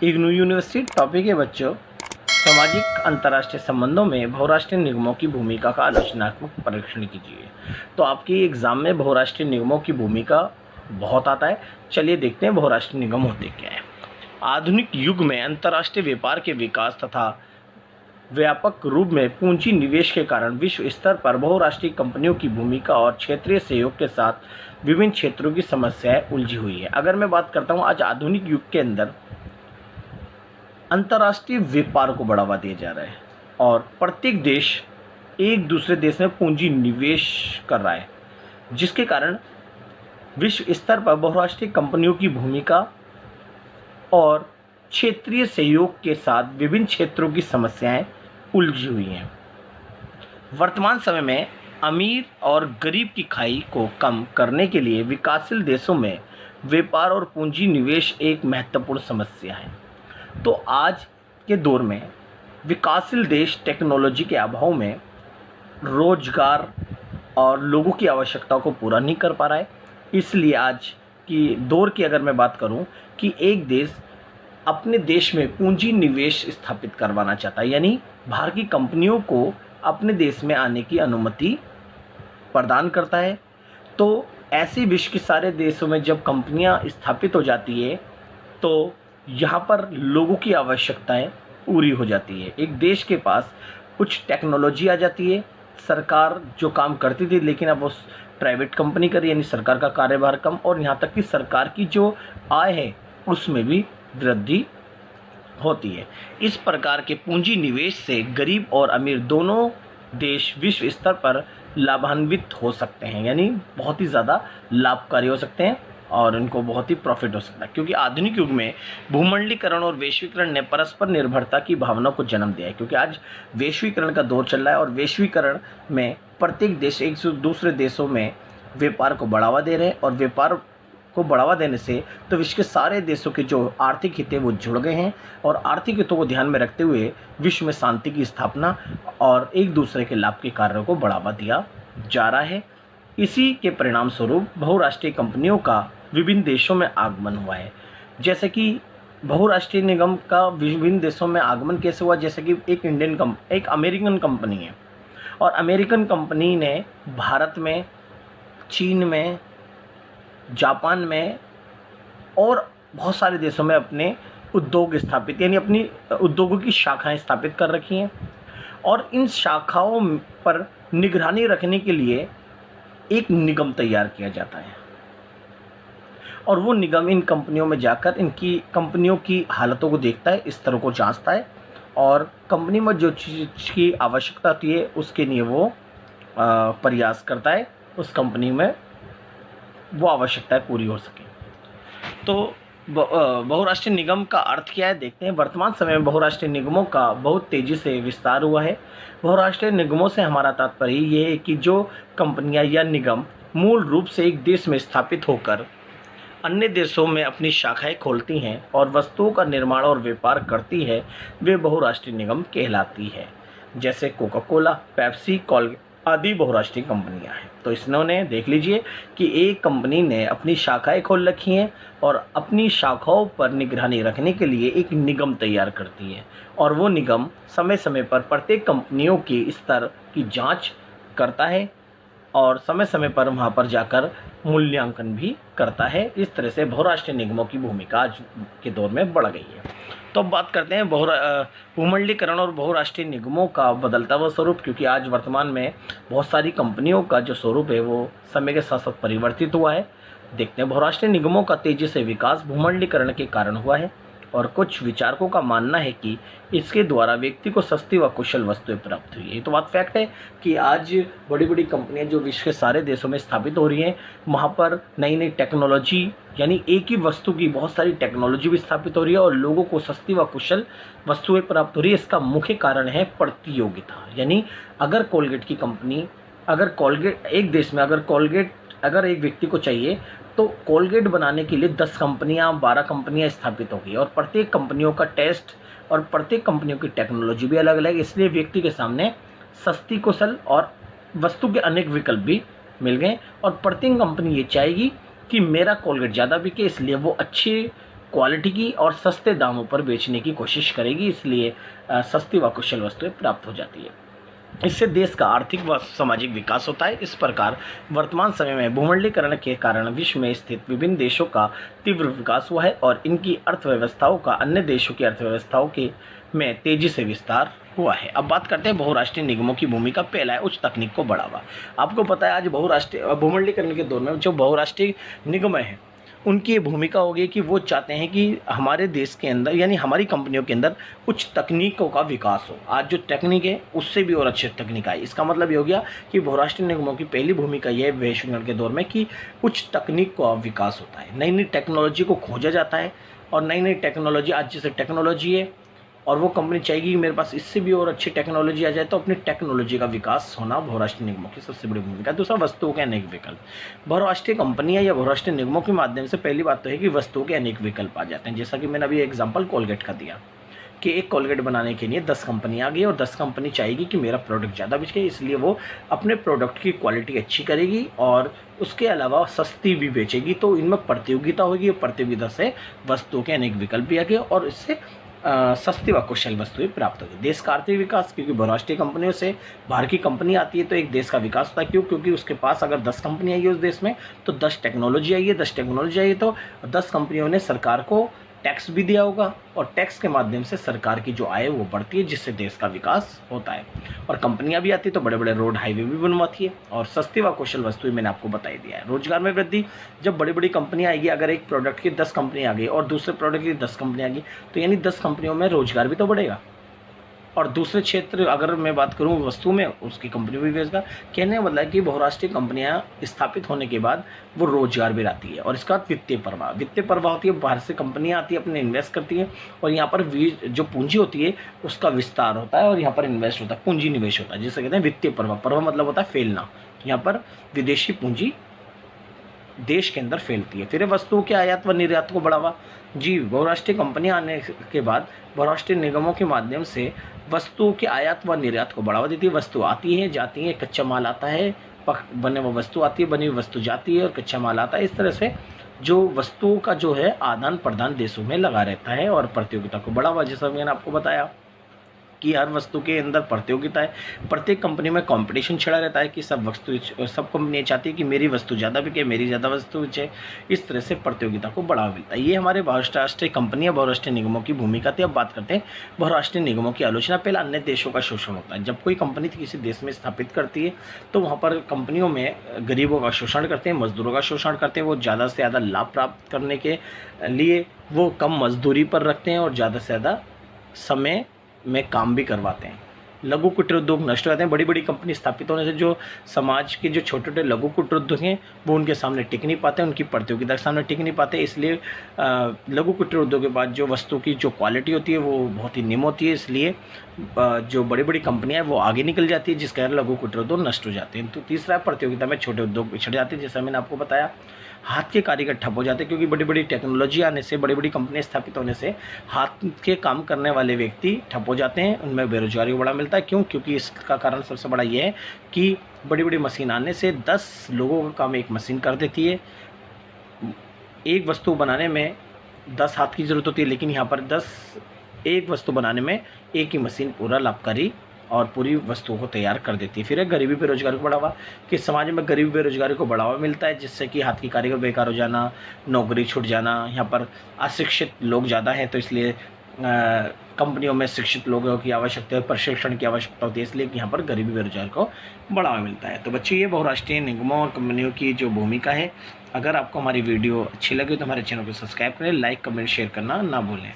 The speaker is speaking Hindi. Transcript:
इग्नू यूनिवर्सिटी टॉपिक है बच्चों, सामाजिक अंतर्राष्ट्रीय संबंधों में बहुराष्ट्रीय निगमों की भूमिका का आलोचनात्मक परीक्षण कीजिए। तो आपकी एग्जाम में बहुराष्ट्रीय निगमों की भूमिका बहुत आता है। चलिए देखते हैं बहुराष्ट्रीय निगम होते क्या है। आधुनिक युग में अंतर्राष्ट्रीय व्यापार के विकास तथा व्यापक रूप में पूंजी निवेश के कारण विश्व स्तर पर बहुराष्ट्रीय कंपनियों की भूमिका और क्षेत्रीय सहयोग के साथ विभिन्न क्षेत्रों की समस्याएं उलझी हुई है। अगर मैं बात करता हूं, आज आधुनिक युग के अंदर अंतर्राष्ट्रीय व्यापार को बढ़ावा दिया जा रहा है और प्रत्येक देश एक दूसरे देश में पूंजी निवेश कर रहा है, जिसके कारण विश्व स्तर पर बहुराष्ट्रीय कंपनियों की भूमिका और क्षेत्रीय सहयोग के साथ विभिन्न क्षेत्रों की समस्याएं उलझी हुई हैं। वर्तमान समय में अमीर और गरीब की खाई को कम करने के लिए विकासशील देशों में व्यापार और पूंजी निवेश एक महत्वपूर्ण समस्या है। तो आज के दौर में विकासशील देश टेक्नोलॉजी के अभाव में रोजगार और लोगों की आवश्यकताओं को पूरा नहीं कर पा रहा है। इसलिए आज की दौर की अगर मैं बात करूं कि एक देश अपने देश में पूंजी निवेश स्थापित करवाना चाहता है, यानी बाहर की कंपनियों को अपने देश में आने की अनुमति प्रदान करता है। तो ऐसे विश्व के सारे देशों में जब कंपनियां स्थापित हो जाती है तो यहाँ पर लोगों की आवश्यकताएं पूरी हो जाती है। एक देश के पास कुछ टेक्नोलॉजी आ जाती है। सरकार जो काम करती थी लेकिन अब उस प्राइवेट कंपनी कर, यानी सरकार का कार्यभार कम, और यहाँ तक कि सरकार की जो आय है उसमें भी वृद्धि होती है। इस प्रकार के पूंजी निवेश से गरीब और अमीर दोनों देश विश्व स्तर पर लाभान्वित हो सकते हैं, यानी बहुत ही ज़्यादा लाभकारी हो सकते हैं और इनको बहुत ही प्रॉफिट हो सकता है। क्योंकि आधुनिक युग में भूमंडलीकरण और वैश्वीकरण ने परस्पर निर्भरता की भावना को जन्म दिया है। क्योंकि आज वैश्वीकरण का दौर चल रहा है और वैश्वीकरण में प्रत्येक देश एक दूसरे देशों में व्यापार को बढ़ावा दे रहे हैं, और व्यापार को बढ़ावा देने से तो विश्व के सारे देशों के जो आर्थिक हित है वो जुड़ गए हैं, और आर्थिक हितों को ध्यान में रखते हुए विश्व में शांति की स्थापना और एक दूसरे के लाभ के कार्यों को बढ़ावा दिया जा रहा है। इसी के परिणाम स्वरूप बहुराष्ट्रीय कंपनियों का विभिन्न देशों में आगमन हुआ है। जैसे कि बहुराष्ट्रीय निगम का विभिन्न देशों में आगमन कैसे हुआ, जैसे कि एक अमेरिकन कंपनी है, और अमेरिकन कंपनी ने भारत में, चीन में, जापान में और बहुत सारे देशों में अपने उद्योग स्थापित, यानी अपनी उद्योगों की शाखाएं स्थापित कर रखी हैं। और इन शाखाओं पर निगरानी रखने के लिए एक निगम तैयार किया जाता है, और वो निगम इन कंपनियों में जाकर इनकी कंपनियों की हालतों को देखता है, स्तरों को जांचता है, और कंपनी में जो चीज़ की आवश्यकता होती है उसके लिए वो प्रयास करता है उस कंपनी में वो आवश्यकताएं पूरी हो सके। तो बहुराष्ट्रीय निगम का अर्थ क्या है देखते हैं। वर्तमान समय में बहुराष्ट्रीय निगमों का बहुत तेज़ी से विस्तार हुआ है। बहुराष्ट्रीय निगमों से हमारा तात्पर्य ये है कि जो कंपनियां या निगम मूल रूप से एक देश में स्थापित होकर अन्य देशों में अपनी शाखाएं खोलती हैं और वस्तुओं का निर्माण और व्यापार करती है, वे बहुराष्ट्रीय निगम कहलाती है। जैसे कोका कोला, पेप्सी, कॉलगेट आदि बहुराष्ट्रीय कंपनियां हैं। तो इन्होंने देख लीजिए कि एक कंपनी ने अपनी शाखाएं खोल रखी हैं और अपनी शाखाओं पर निगरानी रखने के लिए एक निगम तैयार करती है, और वो निगम समय समय पर प्रत्येक कंपनियों के स्तर की जांच करता है और समय समय पर वहाँ पर जाकर मूल्यांकन भी करता है। इस तरह से बहुराष्ट्रीय निगमों की भूमिका आज के दौर में बढ़ गई है। तो अब बात करते हैं भूमंडलीकरण और बहुराष्ट्रीय निगमों का बदलता हुआ स्वरूप। क्योंकि आज वर्तमान में बहुत सारी कंपनियों का जो स्वरूप है वो समय के साथ साथ परिवर्तित हुआ है। देखते हैं, बहुराष्ट्रीय निगमों का तेजी से विकास भूमंडलीकरण के कारण हुआ है, और कुछ विचारकों का मानना है कि इसके द्वारा व्यक्ति को सस्ती व कुशल वस्तुएं प्राप्त हुई है। तो बात फैक्ट है कि आज बड़ी बड़ी कंपनियां जो विश्व के सारे देशों में स्थापित हो रही हैं, वहाँ पर नई नई टेक्नोलॉजी, यानी एक ही वस्तु की बहुत सारी टेक्नोलॉजी भी स्थापित हो रही है और लोगों को सस्ती व कुशल वस्तुएं प्राप्त हो रही है। इसका मुख्य कारण है प्रतियोगिता। यानी अगर कोलगेट की कंपनी, अगर कोलगेट एक देश में अगर एक व्यक्ति को चाहिए तो कोलगेट बनाने के लिए 10 कंपनियां, 12 कंपनियां स्थापित होगी, और प्रत्येक कंपनियों का टेस्ट और प्रत्येक कंपनियों की टेक्नोलॉजी भी अलग अलग है। इसलिए व्यक्ति के सामने सस्ती, कुशल और वस्तु के अनेक विकल्प भी मिल गए, और प्रत्येक कंपनी ये चाहेगी कि मेरा कोलगेट ज़्यादा बिके, इसलिए वो अच्छे क्वालिटी की और सस्ते दामों पर बेचने की कोशिश करेगी, इसलिए सस्ती व कुशल वस्तुएं प्राप्त हो जाती है। इससे देश का आर्थिक व सामाजिक विकास होता है। इस प्रकार वर्तमान समय में भूमंडलीकरण के कारण विश्व में स्थित विभिन्न देशों का तीव्र विकास हुआ है और इनकी अर्थव्यवस्थाओं का अन्य देशों की अर्थव्यवस्थाओं के में तेजी से विस्तार हुआ है। अब बात करते हैं बहुराष्ट्रीय निगमों की भूमिका। पहला है उच्च तकनीक को बढ़ावा। आपको पता है आज बहुराष्ट्रीय भूमंडलीकरण के दौर में जो बहुराष्ट्रीय निगम हैं उनकी ये भूमिका होगी कि वो चाहते हैं कि हमारे देश के अंदर यानी हमारी कंपनियों के अंदर उच्च तकनीकों का विकास हो। आज जो टेक्निक है उससे भी और अच्छी तकनीक आई। इसका मतलब ये हो गया कि बहुराष्ट्रीय निगमों की पहली भूमिका यह है वैश्वीकरण के दौर में कि उच्च तकनीक का विकास होता है, नई नई टेक्नोलॉजी को खोजा जाता है और नई नई टेक्नोलॉजी, आज जैसे टेक्नोलॉजी है और वो कंपनी चाहेगी कि मेरे पास इससे भी और अच्छी टेक्नोलॉजी आ जाए, तो अपनी टेक्नोलॉजी का विकास होना बहुराष्ट्रीय निगमों की सबसे बड़ी भूमिका है। दूसरा, वस्तुओं के अनेक विकल्प। बहुराष्ट्रीय कंपनियां या बहुराष्ट्रीय निगमों के माध्यम से पहली बात तो है कि वस्तुओं के अनेक विकल्प आ जाते हैं। जैसा कि मैंने अभी एग्जाम्पल कोलगेट का दिया कि एक कोलगेट बनाने के लिए 10 कंपनी आ गई और 10 कंपनी चाहेगी कि मेरा प्रोडक्ट ज़्यादा बिके, इसलिए वो अपने प्रोडक्ट की क्वालिटी अच्छी करेगी और उसके अलावा सस्ती भी बेचेगी। तो इनमें प्रतियोगिता होगी और प्रतियोगिता से वस्तुओं के अनेक विकल्प भी आ गए और इससे सस्ती व कुशल वस्तुएं प्राप्त होगी। देश का आर्थिक विकास, क्योंकि बहुराष्ट्रीय कंपनियों से बाहर की कंपनी आती है तो एक देश का विकास होता है। क्यों? क्योंकि उसके पास अगर 10 कंपनी आई है उस देश में तो 10 टेक्नोलॉजी आई है, 10 टेक्नोलॉजी आई है तो 10 कंपनियों ने सरकार को टैक्स भी दिया होगा और टैक्स के माध्यम से सरकार की जो आय है वो बढ़ती है, जिससे देश का विकास होता है। और कंपनियां भी आती है तो बड़े बड़े रोड हाईवे भी बनवाती है और सस्ती व कुशल वस्तुएं मैंने आपको बताई दिया है। रोजगार में वृद्धि, जब बड़ी बड़ी कंपनियां आएगी, अगर एक प्रोडक्ट की 10 कंपनी आ गई और दूसरे प्रोडक्ट की 10 कंपनी आ गई तो यानी 10 कंपनियों में रोजगार भी तो बढ़ेगा। और दूसरे क्षेत्र अगर मैं बात करूं वस्तु में, उसकी कंपनी भी बेचेगा। कहने का मतलब है कि बहुराष्ट्रीय कंपनियां स्थापित होने के बाद वो रोजगार भी लाती है। और इसका वित्तीय प्रवाह होती है, बाहर से कंपनियां आती है, अपने इन्वेस्ट करती है और यहाँ पर जो पूंजी होती है उसका विस्तार होता है और यहाँ पर इन्वेस्ट होता है, पूंजी निवेश होता है, जिसे कहते हैं वित्तीय प्रवाह मतलब होता है फैलना। यहाँ पर विदेशी पूंजी देश के अंदर फैलती है। फिर वस्तुओं के आयात व निर्यात को बढ़ावा। जी, बहुराष्ट्रीय कंपनियां आने के बाद बहुराष्ट्रीय निगमों के माध्यम से वस्तुओं के आयात व निर्यात को बढ़ावा देती है। वस्तु आती है, जाती है, कच्चा माल आता है, बने हुए वस्तु आती है, बनी हुई वस्तु जाती है और कच्चा माल आता है। इस तरह से जो वस्तुओं का जो है आदान प्रदान देशों में लगा रहता है और प्रतियोगिता को बढ़ावा, जैसा मैंने आपको बताया कि हर वस्तु के अंदर प्रतियोगिता है। प्रत्येक कंपनी में कंपटीशन छिड़ा रहता है कि सब कंपनियां चाहती है कि मेरी वस्तु ज़्यादा बिके, मेरी ज़्यादा वस्तु बिके। इस तरह से प्रतियोगिता को बढ़ावा मिलता है। ये हमारे बहुराष्ट्रीय कंपनियां, बहुराष्ट्रीय निगमों की भूमिका थी। अब बात करते हैं बहुराष्ट्रीय निगमों की आलोचना। पहला, अन्य देशों का शोषण होता है। जब कोई कंपनी किसी देश में स्थापित करती है तो वहाँ पर कंपनियों में गरीबों का शोषण करते हैं, मजदूरों का शोषण करते हैं। वो ज़्यादा से ज़्यादा लाभ प्राप्त करने के लिए वो कम मजदूरी पर रखते हैं और ज़्यादा से ज़्यादा समय में काम भी करवाते हैं। लघु कुटीर उद्योग नष्ट हो जाते हैं। बड़ी बड़ी कंपनी स्थापित होने से जो समाज के जो छोटे छोटे लघु कुटीर उद्योग हैं वो उनके सामने टिक नहीं पाते, उनकी प्रतियोगिता के सामने टिक नहीं पाते। इसलिए लघु कुटीर उद्योग के बाद जो वस्तु की जो क्वालिटी होती है वो बहुत ही निम्न होती है। इसलिए जो बड़ी बड़ी कंपनियां हैं वो आगे निकल जाती है, जिस कारण लघु कुटीर उद्योग नष्ट हो जाते हैं। तो तीसरा, प्रतियोगिता में छोटे उद्योग पिछड़ जाते हैं। जैसा मैंने आपको बताया, हाथ के कारीगर ठप हो जाते हैं क्योंकि बड़ी बड़ी टेक्नोलॉजी आने से, बड़ी बड़ी कंपनियां स्थापित होने से हाथ के काम करने वाले व्यक्ति ठप हो जाते हैं, उनमें बेरोजगारी को बड़ा मिलता है। क्यों? क्योंकि इसका कारण सबसे बड़ा ये है कि बड़ी बड़ी मशीन आने से 10 लोगों का काम एक मशीन कर देती है। एक वस्तु बनाने में 10 हाथ की ज़रूरत होती है, लेकिन यहाँ पर एक वस्तु बनाने में एक ही मशीन पूरा लाभकारी और पूरी वस्तुओं को तैयार कर देती है। फिर है गरीबी बेरोजगारी को बढ़ावा, कि समाज में गरीबी बेरोजगारी को बढ़ावा मिलता है, जिससे कि हाथ की कारीगर बेकार हो जाना, नौकरी छूट जाना। यहाँ पर अशिक्षित लोग ज़्यादा हैं तो इसलिए कंपनियों में शिक्षित लोगों की आवश्यकता है, प्रशिक्षण की आवश्यकता होती है, इसलिए यहाँ पर गरीबी बेरोजगारी को बढ़ावा मिलता है। तो बच्चों, ये बहुराष्ट्रीय निगमों और कंपनियों की जो भूमिका है। अगर आपको हमारी वीडियो अच्छी लगी तो हमारे चैनल को सब्सक्राइब करें, लाइक, कमेंट, शेयर करना ना भूलें।